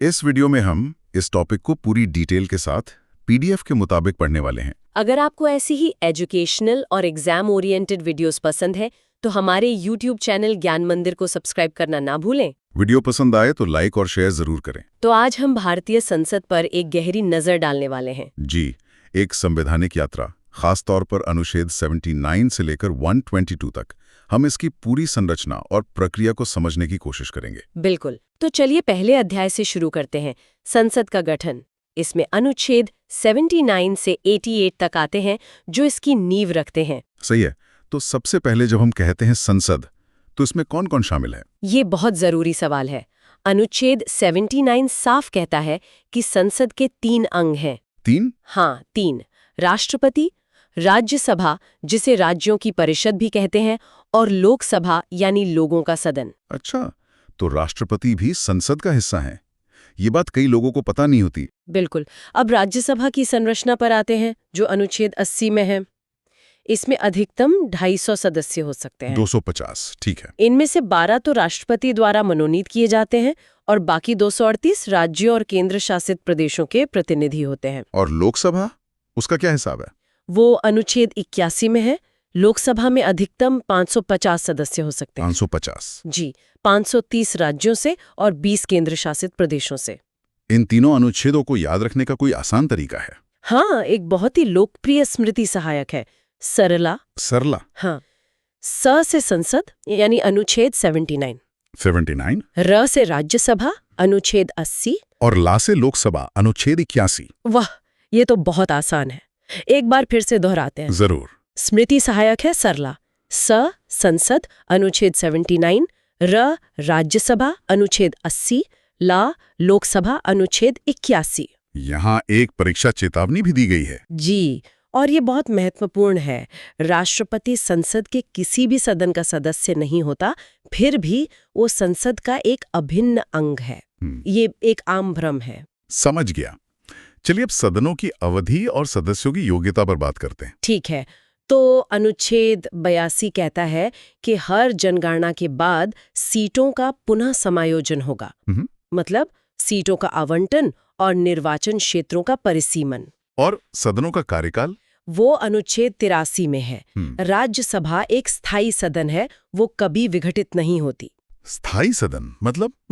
इस वीडियो में हम इस टॉपिक को पूरी डिटेल के साथ पीडीएफ के मुताबिक पढ़ने वाले हैं। अगर आपको ऐसी ही एजुकेशनल और एग्जाम ओरिएंटेड वीडियोस पसंद है तो हमारे YouTube चैनल ज्ञान मंदिर को सब्सक्राइब करना ना भूलें। वीडियो पसंद आए तो लाइक और शेयर जरूर करें। तो आज हम भारतीय संसद पर एक गहरी नजर डालने वाले हैं। जी, एक संवैधानिक यात्रा, खास तौर पर अनुच्छेद 79 से लेकर 122 तक। हम इसकी पूरी संरचना और प्रक्रिया को समझने की कोशिश करेंगे। बिल्कुल। तो चलिए पहले अध्याय से शुरू करते हैं, संसद का गठन। इसमें अनुच्छेद 79 से 88 तक आते हैं जो इसकी नींव रखते हैं। सही है। तो सबसे पहले जब हम कहते हैं संसद, तो इसमें कौन कौन शामिल है? ये बहुत जरूरी सवाल है। अनुच्छेद 79 साफ कहता है कि संसद के 3 अंग हैं। 3? हाँ, 3। राष्ट्रपति, राज्यसभा जिसे राज्यों की परिषद भी कहते हैं, और लोकसभा यानी लोगों का सदन। अच्छा, तो राष्ट्रपति भी संसद का हिस्सा हैं। ये बात कई लोगों को पता नहीं होती। बिल्कुल। अब राज्यसभा की संरचना पर आते हैं जो अनुच्छेद 80 में है। इसमें अधिकतम 250 सदस्य हो सकते हैं। 250, ठीक है। इनमें से 12 तो राष्ट्रपति द्वारा मनोनीत किए जाते हैं और बाकी 238 राज्यों और केंद्र शासित प्रदेशों के प्रतिनिधि होते हैं। और लोकसभा, उसका क्या हिसाब है? वो अनुच्छेद 81 में है। लोकसभा में अधिकतम 550 सदस्य हो सकते हैं। 550? जी, 530 राज्यों से और 20 केंद्र शासित प्रदेशों से। इन तीनों अनुच्छेदों को याद रखने का कोई आसान तरीका है? हाँ, एक बहुत ही लोकप्रिय स्मृति सहायक है, सरला। सरला? हाँ। स से संसद यानी अनुच्छेद 79, 79, र से राज्यसभा अनुच्छेद 80 और ला से लोकसभा अनुच्छेद 81। वाह, ये तो बहुत आसान है। एक बार फिर से दोहराते हैं। जरूर। स्मृति सहायक है सरला। स संसद अनुच्छेद 79, र राज्यसभा अनुच्छेद 80, ला लोकसभा अनुच्छेद 81। यहाँ एक परीक्षा चेतावनी भी दी गई है। जी, और ये बहुत महत्वपूर्ण है। राष्ट्रपति संसद के किसी भी सदन का सदस्य नहीं होता, फिर भी वो संसद का एक अभिन्न अंग है। ये एक आम भ्रम है। समझ गया। चलिए अब सदनों की अवधि और सदस्यों की योग्यता पर बात करते हैं। ठीक है। तो अनुच्छेद 82 कहता है कि हर जनगणना के बाद सीटों का पुनः समायोजन होगा। मतलब सीटों का आवंटन और निर्वाचन क्षेत्रों का परिसीमन। और सदनों का कार्यकाल? वो अनुच्छेद 83 में है। राज्यसभा एक स्थायी सदन है, वो कभी विघटित नहीं होती। स्थायी सदन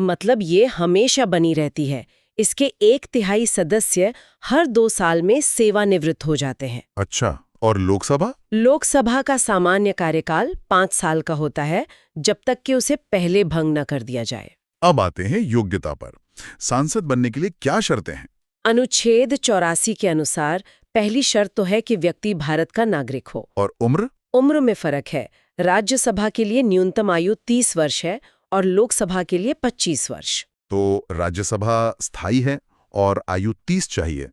मतलब ये हमेशा बनी रहती है। इसके 1/3 सदस्य हर 2 साल में सेवानिवृत्त हो जाते हैं। अच्छा, और लोकसभा? लोकसभा का सामान्य कार्यकाल 5 साल का होता है, जब तक कि उसे पहले भंग न कर दिया जाए। अब आते हैं योग्यता पर। सांसद बनने के लिए क्या शर्तें हैं? अनुच्छेद 84 के अनुसार पहली शर्त तो है कि व्यक्ति भारत का नागरिक हो। और उम्र? उम्र में फर्क है। राज्यसभा के लिए न्यूनतम आयु 30 वर्ष है और लोकसभा के लिए 25 वर्ष। तो राज्यसभा स्थायी है और आयु 30 चाहिए।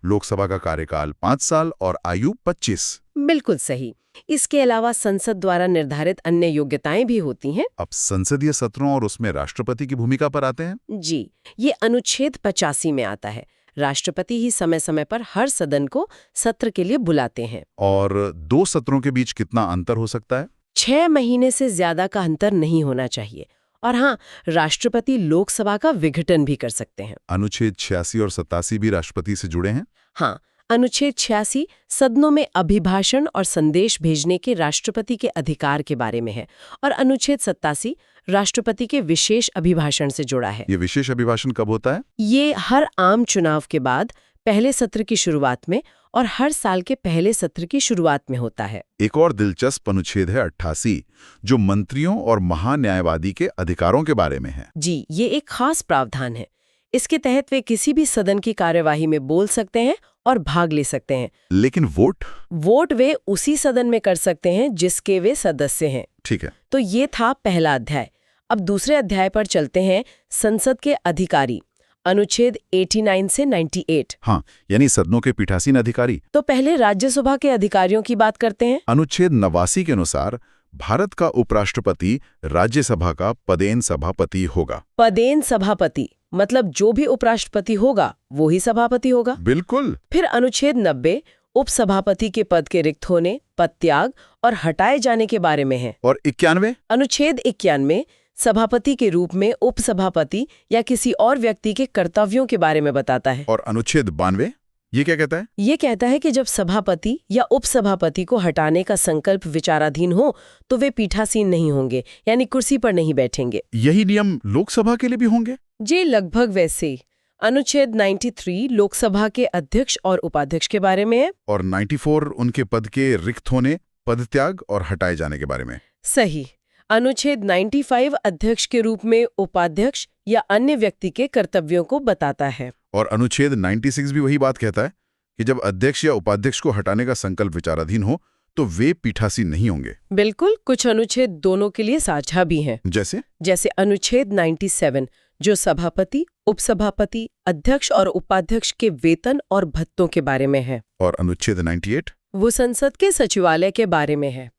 लोकसभा का कार्यकाल 5 साल और आयु 25। बिल्कुल सही। इसके अलावा संसद द्वारा निर्धारित अन्य योग्यताएं भी होती हैं। अब संसदीय सत्रों और उसमें राष्ट्रपति की भूमिका पर आते हैं। जी, ये अनुच्छेद 85 में आता है। राष्ट्रपति ही समय समय पर हर सदन को सत्र के लिए बुलाते हैं। और 2 सत्रों के बीच कितना अंतर हो सकता है? 6 महीने से ज्यादा का अंतर नहीं होना चाहिए। और हाँ, राष्ट्रपति लोकसभा का विघटन भी कर सकते हैं। अनुच्छेद 86 और 87 भी राष्ट्रपति से जुड़े हैं? हाँ, अनुच्छेद 86 सदनों में अभिभाषण और संदेश भेजने के राष्ट्रपति के अधिकार के बारे में है, और अनुच्छेद 87 राष्ट्रपति के विशेष अभिभाषण से जुड़ा है। ये विशेष अभिभाषण कब होता है? ये हर आम चुनाव के बाद पहले सत्र की शुरुआत में और हर साल के पहले सत्र की शुरुआत में होता है। एक और दिलचस्प अनुच्छेद है 88, जो मंत्रियों और महान्यायवादी के अधिकारों के बारे में है। जी, ये एक खास प्रावधान है। इसके तहत वे किसी भी सदन की कार्यवाही में बोल सकते हैं और भाग ले सकते हैं। लेकिन वोट वे उसी सदन में कर सकते हैं जिसके वे सदस्य हैं। ठीक है। तो ये था पहला अध्याय। अब दूसरे अध्याय पर चलते हैं, संसद के अधिकारी। अनुच्छेद 89 से 98। हाँ, यानी सदनों के पीठासीन अधिकारी। तो पहले राज्यसभा के अधिकारियों की बात करते हैं। अनुच्छेद 89 के अनुसार भारत का उपराष्ट्रपति राज्यसभा का पदेन सभापति होगा। पदेन सभापति मतलब जो भी उपराष्ट्रपति होगा वो ही सभापति होगा। बिल्कुल। फिर अनुच्छेद 90 उपसभापति के पद के रिक्त होने, पद त्याग और हटाए जाने के बारे में है। और 91? अनुच्छेद 91 सभापति के रूप में उपसभापति या किसी और व्यक्ति के कर्तव्यों के बारे में बताता है। और अनुच्छेद 92 ये क्या कहता है? ये कहता है कि जब सभापति या उपसभापति को हटाने का संकल्प विचाराधीन हो तो वे पीठासीन नहीं होंगे, यानी कुर्सी पर नहीं बैठेंगे। यही नियम लोकसभा के लिए भी होंगे? जी लगभग वैसे ही। अनुच्छेद 93 लोकसभा के अध्यक्ष और उपाध्यक्ष के बारे में है। और 94 उनके पद के रिक्त होने, पदत्याग और हटाए जाने के बारे में। सही। अनुच्छेद 95 अध्यक्ष के रूप में उपाध्यक्ष या अन्य व्यक्ति के कर्तव्यों को बताता है। और अनुच्छेद 96 भी वही बात कहता है कि जब अध्यक्ष या उपाध्यक्ष को हटाने का संकल्प विचाराधीन हो तो वे पीठासीन नहीं होंगे। बिल्कुल, कुछ अनुच्छेद दोनों के लिए साझा भी हैं। जैसे अनुच्छेद 97 जो सभापति, उपसभापति, अध्यक्ष और उपाध्यक्ष के वेतन और भत्तों के बारे में है। और अनुच्छेद 98 वो संसद के सचिवालय के बारे में है।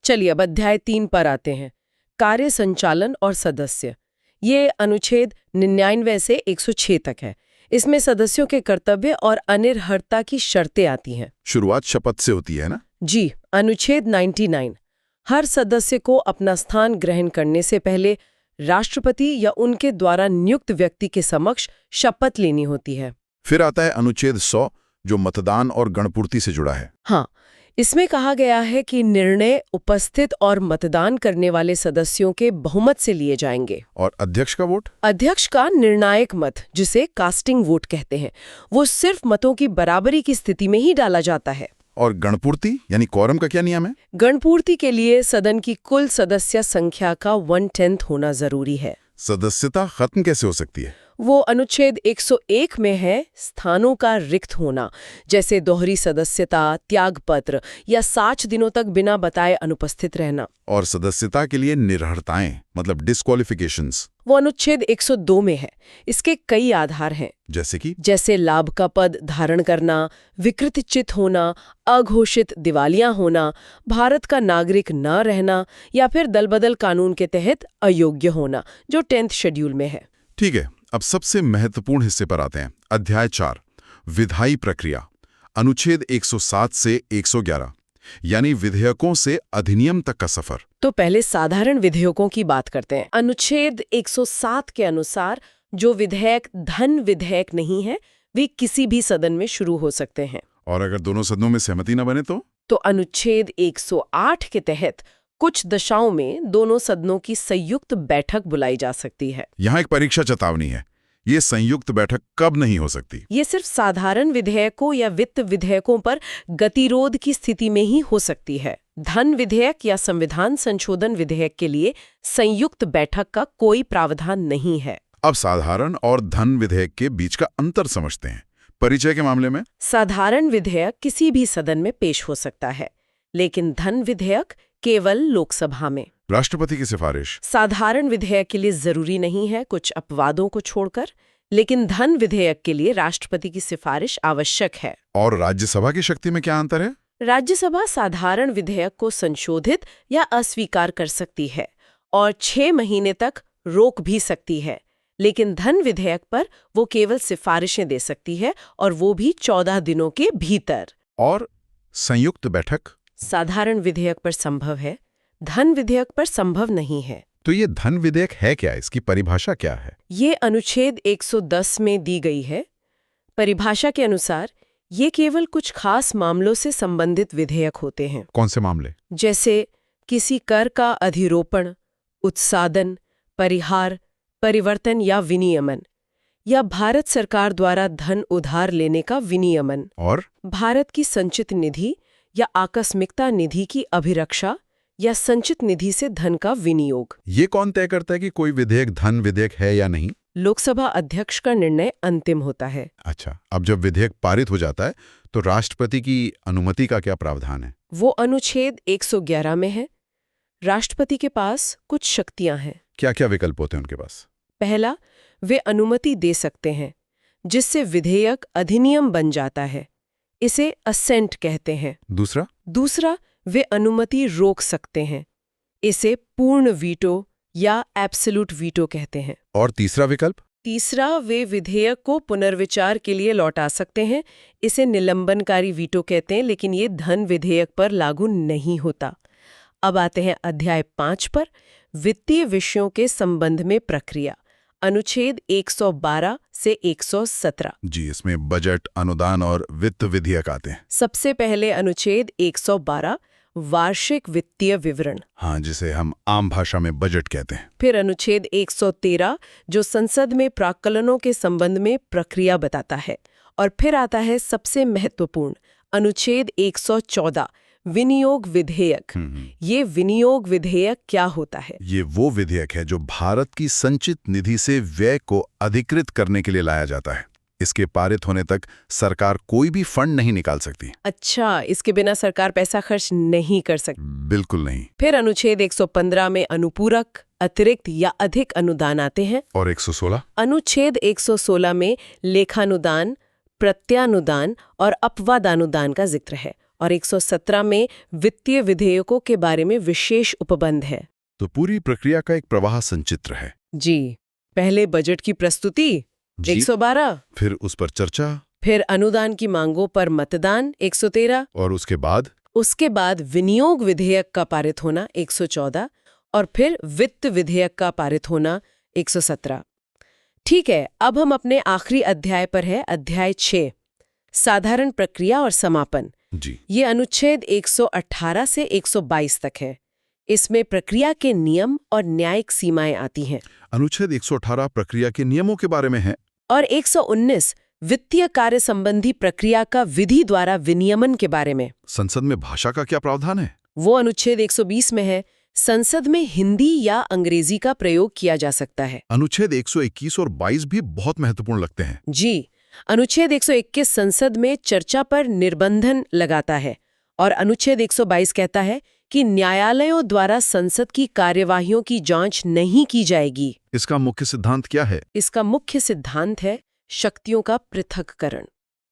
चलिए अब अध्याय 3 पर आते हैं, कार्य संचालन और सदस्य। ये अनुच्छेद 99 से 106 तक है। इसमें सदस्यों के कर्तव्य और अनिर्हरता की शर्तें आती हैं। शुरुआत शपथ से होती है ना? जी। अनुच्छेद 99 हर सदस्य को अपना स्थान ग्रहण करने से पहले राष्ट्रपति या उनके द्वारा नियुक्त व्यक्ति के समक्ष शपथ लेनी होती है। फिर आता है अनुच्छेद 100 जो मतदान और गणपूर्ति से जुड़ा है। हाँ, इसमें कहा गया है कि निर्णय उपस्थित और मतदान करने वाले सदस्यों के बहुमत से लिए जाएंगे। और अध्यक्ष का वोट? अध्यक्ष का निर्णायक मत, जिसे कास्टिंग वोट कहते हैं, वो सिर्फ मतों की बराबरी की स्थिति में ही डाला जाता है। और गणपूर्ति यानी क्वारम का क्या नियम है? गणपूर्ति के लिए सदन की कुल सदस्य संख्या का 1/10 होना जरूरी है। सदस्यता खत्म कैसे हो सकती है? वो अनुच्छेद 101 में है स्थानों का रिक्त होना, जैसे दोहरी सदस्यता, त्यागपत्र या 60 दिनों तक बिना बताए अनुपस्थित रहना। और सदस्यता के लिए निरर्हताएं मतलब डिस्क्वालिफिकेशंस, वो अनुच्छेद 102 में है। इसके कई आधार हैं, जैसे लाभ का पद धारण करना, विकृत चित होना, अघोषित दिवालिया होना, भारत का नागरिक न रहना या फिर दलबदल कानून के तहत अयोग्य होना, जो 10th शेड्यूल में है। ठीक है, अब सबसे महत्वपूर्ण हिस्से पर आते हैं। अध्याय 4 विधायी प्रक्रिया। अनुच्छेद 107 से 111 यानी विधेयकों से अधिनियम तक का सफर। तो पहले साधारण विधेयकों की बात करते हैं। अनुच्छेद 107 के अनुसार जो विधेयक धन विधेयक नहीं है वे किसी भी सदन में शुरू हो सकते हैं। और अगर दोनों सदनों में सहमति न बने तो अनुच्छेद 108 के तहत कुछ दशाओं में दोनों सदनों की संयुक्त बैठक बुलाई जा सकती है। यहाँ एक परीक्षा चेतावनी है, ये संयुक्त बैठक कब नहीं हो सकती? ये सिर्फ साधारण विधेयकों या वित्त विधेयकों पर गतिरोध की स्थिति में ही हो सकती है। धन विधेयक या संविधान संशोधन विधेयक के लिए संयुक्त बैठक का कोई प्रावधान नहीं है। अब साधारण और धन विधेयक के बीच का अंतर समझते हैं। परिचय के मामले में साधारण विधेयक किसी भी सदन में पेश हो सकता है, लेकिन धन विधेयक केवल लोकसभा में। राष्ट्रपति की सिफारिश साधारण विधेयक के लिए जरूरी नहीं है, कुछ अपवादों को छोड़कर, लेकिन धन विधेयक के लिए राष्ट्रपति की सिफारिश आवश्यक है। और राज्यसभा की शक्ति में क्या अंतर है? राज्यसभा साधारण विधेयक को संशोधित या अस्वीकार कर सकती है और 6 महीने तक रोक भी सकती है, लेकिन धन विधेयक पर वो केवल सिफारिशें दे सकती है और वो भी 14 दिनों के भीतर। और संयुक्त बैठक साधारण विधेयक पर संभव है, धन विधेयक पर संभव नहीं है। तो ये धन विधेयक है क्या? इसकी परिभाषा क्या है? ये अनुच्छेद 110 में दी गई है। परिभाषा के अनुसार ये केवल कुछ खास मामलों से संबंधित विधेयक होते हैं। कौन से मामले? जैसे किसी कर का अधिरोपण, उत्सादन, परिहार, परिवर्तन या विनियमन, या भारत सरकार द्वारा धन उधार लेने का विनियमन, और भारत की संचित निधि या आकस्मिकता निधि की अभिरक्षा या संचित निधि से धन का विनियोग। ये कौन तय करता है कि कोई विधेयक धन विधेयक है या नहीं? लोकसभा अध्यक्ष का निर्णय अंतिम होता है। अच्छा, अब जब विधेयक पारित हो जाता है तो राष्ट्रपति की अनुमति का क्या प्रावधान है? वो अनुच्छेद 111 में है। राष्ट्रपति के पास कुछ शक्तियां हैं। क्या क्या विकल्प होते हैं उनके पास? पहला, वे अनुमति दे सकते हैं, जिससे विधेयक अधिनियम बन जाता है। इसे असेंट कहते हैं। दूसरा, वे अनुमति रोक सकते हैं। इसे पूर्ण वीटो या एब्सोल्यूट वीटो कहते हैं। और तीसरा विकल्प? तीसरा, वे विधेयक को पुनर्विचार के लिए लौटा सकते हैं। इसे निलंबनकारी वीटो कहते हैं, लेकिन ये धन विधेयक पर लागू नहीं होता। अब आते हैं अध्याय 5 पर, वित्तीय विषयों के संबंध में प्रक्रिया, अनुच्छेद 112 से 117। जी, इसमें बजट, अनुदान और वित्त विधेयक आते हैं। सबसे पहले अनुच्छेद 112, वार्षिक वित्तीय विवरण। हाँ, जिसे हम आम भाषा में बजट कहते हैं। फिर अनुच्छेद 113, जो संसद में प्राक्कलनों के संबंध में प्रक्रिया बताता है। और फिर आता है सबसे महत्वपूर्ण अनुच्छेद 114, विनियोग विधेयक। ये विनियोग विधेयक क्या होता है? ये वो विधेयक है जो भारत की संचित निधि से व्यय को अधिकृत करने के लिए लाया जाता है। इसके पारित होने तक सरकार कोई भी फंड नहीं निकाल सकती। अच्छा, इसके बिना सरकार पैसा खर्च नहीं कर सकती? बिल्कुल नहीं। फिर अनुच्छेद 115 में अनुपूरक, अतिरिक्त या अधिक अनुदान आते हैं। और 116? अनुच्छेद 116 में लेखानुदान, प्रत्यानुदान और अपवादानुदान का जिक्र है। और 117 में वित्तीय विधेयकों के बारे में विशेष उपबंध है। तो पूरी प्रक्रिया का एक प्रवाह संचित्र है। जी, पहले बजट की प्रस्तुति 112, फिर उस पर चर्चा, फिर अनुदान की मांगों पर मतदान 113, और उसके बाद विनियोग विधेयक का पारित होना 114, और फिर वित्त विधेयक का पारित होना 117। ठीक है, अब हम अपने आखिरी अध्याय पर है, अध्याय 6, साधारण प्रक्रिया और समापन। जी, ये अनुच्छेद 118 से 122 तक है। इसमें प्रक्रिया के नियम और न्यायिक सीमाएं आती हैं। अनुच्छेद 118 प्रक्रिया के नियमों के बारे में है। और 119 वित्तीय कार्य संबंधी प्रक्रिया का विधि द्वारा विनियमन के बारे में। संसद में भाषा का क्या प्रावधान है? वो अनुच्छेद 120 में है, संसद में हिंदी या अंग्रेजी का प्रयोग किया जा सकता है। अनुच्छेद 121 और 22 भी बहुत महत्वपूर्ण लगते हैं। जी, अनुच्छेद 121 संसद में चर्चा पर निर्बंधन लगाता है और अनुच्छेद 122 कहता है कि न्यायालयों द्वारा संसद की कार्यवाहियों की जांच नहीं की जाएगी। इसका मुख्य सिद्धांत क्या है? इसका मुख्य सिद्धांत है शक्तियों का पृथक्करण।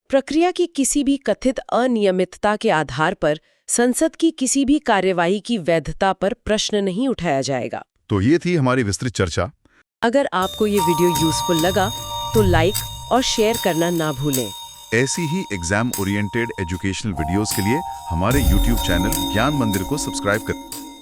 प्रक्रिया की किसी भी कथित अनियमितता के आधार पर संसद की किसी भी कार्यवाही की वैधता पर प्रश्न नहीं उठाया जाएगा। तो ये थी हमारी विस्तृत चर्चा। अगर आपको ये वीडियो यूजफुल लगा तो लाइक और शेयर करना ना भूलें। ऐसी ही एग्जाम ओरिएंटेड एजुकेशनल वीडियोस के लिए हमारे YouTube चैनल ज्ञान मंदिर को सब्सक्राइब करें।